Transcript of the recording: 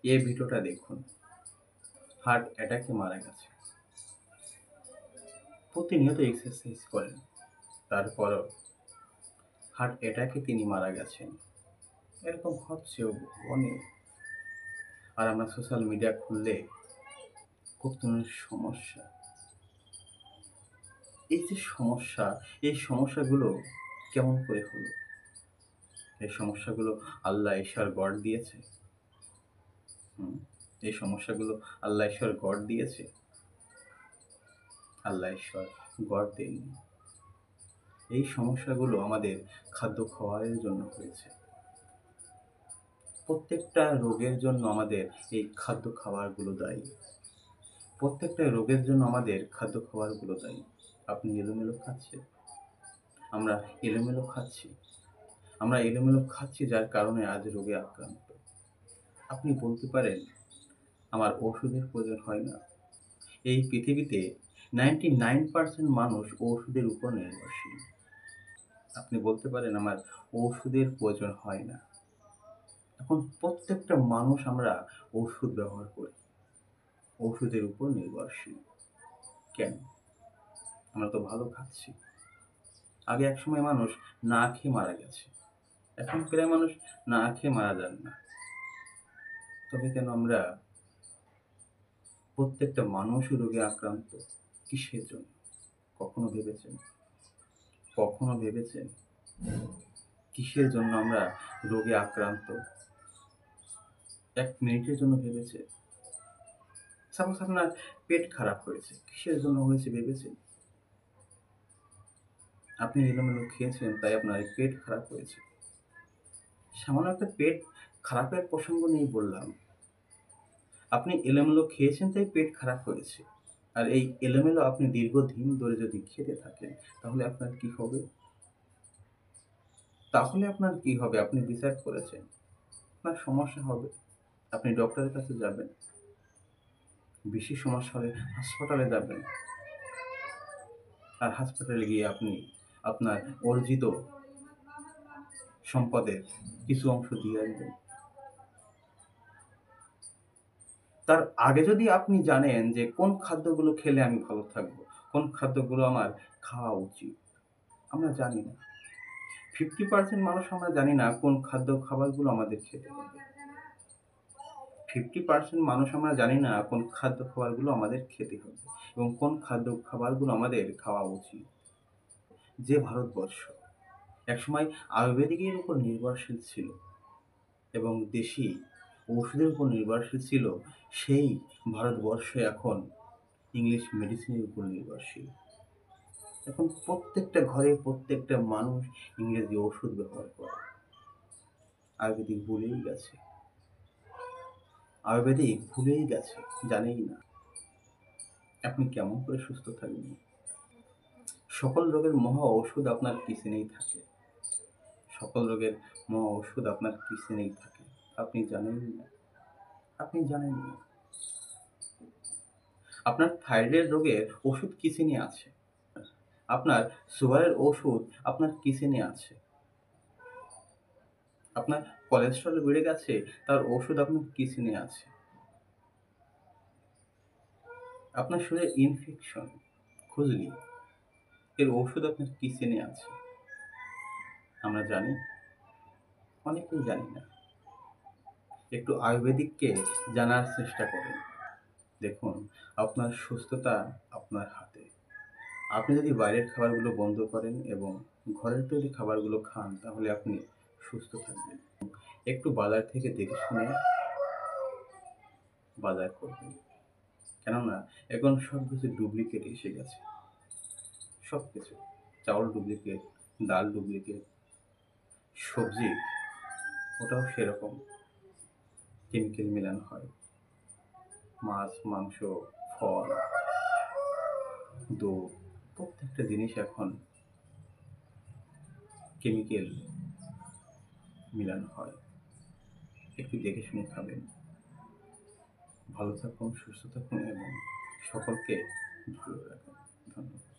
এই ভিডিওটা দেখুন। হার্ট অ্যাটাকে মারা গেছে। প্রতিনিয়ত এক্সারসাইজ করেন, তারপরও হার্ট অ্যাটাকে তিনি মারা গেছেন। এরকম হচ্ছেও অনেক। আর আমরা সোশ্যাল মিডিয়া খুললে কত ধরনের সমস্যা। এই যে সমস্যা, এই সমস্যাগুলো কেমন করে হলো? এই সমস্যাগুলো আল্লাহ ঈশ্বর গড় দিয়েছে। এই সমস্যাগুলো আল্লাহ ঈশ্বর গড় দিয়েছে। আল্লাহ ঈশ্বর গড় দেননি। এই সমস্যাগুলো আমাদের খাদ্য খাওয়ারের জন্য হয়েছে। প্রত্যেকটা রোগের জন্য আমাদের এই খাদ্য খাবারগুলো দায়ী। প্রত্যেকটা রোগের জন্য আমাদের খাদ্য খাবারগুলো দায়ী। আপনি এলোমেলো খাচ্ছেন, আমরা এলোমেলো খাচ্ছি। আমরা এলোমেলো খাচ্ছি যার কারণে আজ রোগে আক্রান্ত। আপনি বলতে পারেন আমার ওষুধের প্রয়োজন হয় না। এই পৃথিবীতে 99% মানুষ ওষুধের উপর নির্ভরশীল। আপনি বলতে পারেন আমার ওষুধের প্রয়োজন হয় না। এখন প্রত্যেকটা মানুষ আমরা ওষুধ ব্যবহার করি, ওষুধের উপর নির্ভরশীল। কেন? আমরা তো ভালো খাচ্ছি। আগে একসময় মানুষ না খেয়ে মারা গেছে, এখন প্রায় মানুষ না খেয়ে মারা যান না। তবে কেন আমরা প্রত্যেকটা মানুষই রোগে আক্রান্ত? কিসের জন্য? কখনো ভেবেছেন? কখনো ভেবেছেন কিসের জন্য আমরা রোগে আক্রান্ত? 1 মিনিটের জন্য ভেবেছে? সাপোজ আপনার পেট খারাপ হয়েছে, কিসের জন্য হয়েছে ভেবেছেন? আপনি এলোমেলো খেয়েছেন তাই আপনার পেট খারাপ হয়েছে। সামান্য একটা পেট খারাপের প্রসঙ্গ নিয়ে বললাম। আপনি এলোমেলো খেয়েছেন তাই পেট খারাপ হয়েছে। আর এই এলোমেলো আপনি দীর্ঘদিন ধরে যদি খেতে থাকেন তাহলে আপনার কি হবে? আপনি বিচার করেছেন। আপনার সমস্যা হবে। আপনি ডক্টরের কাছে যাবেন। বেশি সমস্যা হলে হাসপাতালে যাবেন। আর হাসপাতালে গিয়ে আপনি আপনার অর্জিত সম্পদের কিছু অংশ দিয়ে আসবেন। তার আগে যদি আপনি জানেন যে কোন খাদ্যগুলো খেলে আমি ভালো থাকবো, কোন খাদ্যগুলো আমার খাওয়া উচিত, আমরা জানি না। 50% মানুষ আমরা জানি না কোন খাবারগুলো আমাদের খেতে হবে। 50% মানুষ আমরা জানি না কোন খাবারগুলো আমাদের খেতে হবে এবং কোন খাবারগুলো আমাদের খাওয়া উচিত। যে ভারতবর্ষ একসময় আয়ুর্বেদিকের উপর নির্ভরশীল ছিল এবং দেশি ওষুধের উপর নির্ভরশীল ছিল, সেই ভারতবর্ষ এখন ইংলিশ মেডিসিনের উপর নির্ভরশীল। এখন প্রত্যেকটা ঘরে প্রত্যেকটা মানুষ ইংরেজি ওষুধ ব্যবহার করে। আয়ুর্বেদিক ভুলেই গেছে। জানেই না। আপনি কেমন করে সুস্থ থাকবেন? সকল রোগের মহা ঔষধ আপনার কিচেনেই থাকে। সকল রোগের মহা ঔষধ আপনার কিচেনেই থাকে। আপনি জানেন না। আপনার থাইরয়েড রোগের ওষুধ কিচেনে আছে। আপনার সুগারের ওষুধ আপনার কিচেনে আছে। আপনার কোলেস্টেরল বেড়ে গেছে, তার ওষুধ আপনার কিচেনে আছে। আপনার শরীরে ইনফেকশন, খুজলি, এর ওষুধ আপনার কিচেনে আছে। আমরা জানি? অনেকেই জানি না। একটু আয়ুর্বেদিককে জানার চেষ্টা করুন। দেখুন, আপনার সুস্থতা আপনার হাতে। আপনি যদি বাইরের খাবারগুলো বন্ধ করেন এবং ঘরের তৈরি খাবারগুলো খান তাহলে আপনি সুস্থ থাকবেন। একটু বাজার থেকে দেখে শুনে বাজার করবেন। কেননা এখন সবকিছু ডুপ্লিকেট এসে গেছে। সবকিছু। চাউল ডুপ্লিকেট, ডাল ডুপ্লিকেট, সবজি ওটাও সেরকম কেমিক্যাল মেলানো হয়। মাছ, মাংস, ফল, দুধ, প্রত্যেকটা জিনিস এখন কেমিক্যাল মেলানো হয়। একটু দেখে শুনে খাবেন। ভালো থাকুন, সুস্থ থাকুন এবং সকলকে ভালো রাখুন। ধন্যবাদ।